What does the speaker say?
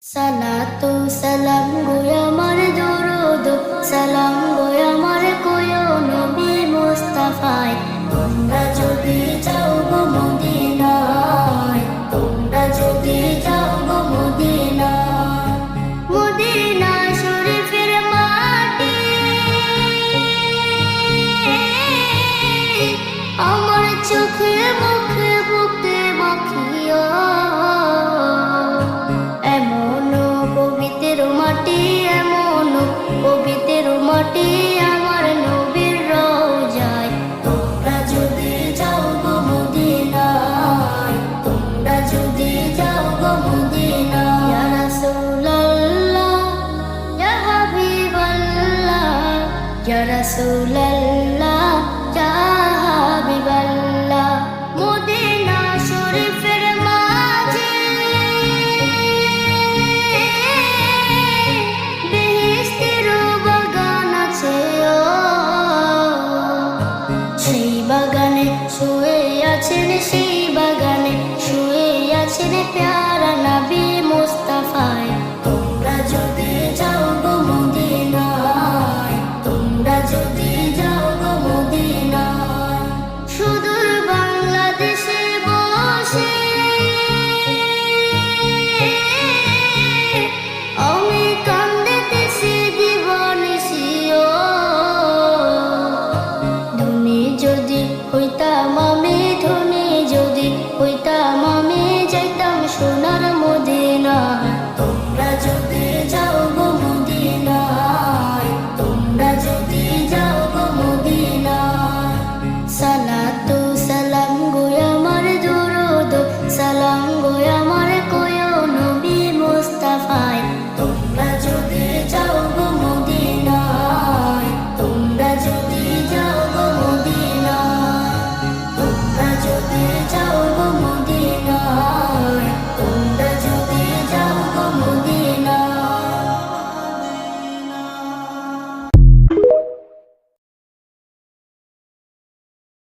সালাতু সালাম গো আমার দরুদ সালাম গো আমার কোয় নবী মুস্তাফায় তোমরা যদি যাও গো মদিনায় তোমরা যদি যাও গো মদিনায় মদিনা শরীফের মাটি আমার চোখে মুখে বুকে মাখিয়া এমন পবিত্র মাটি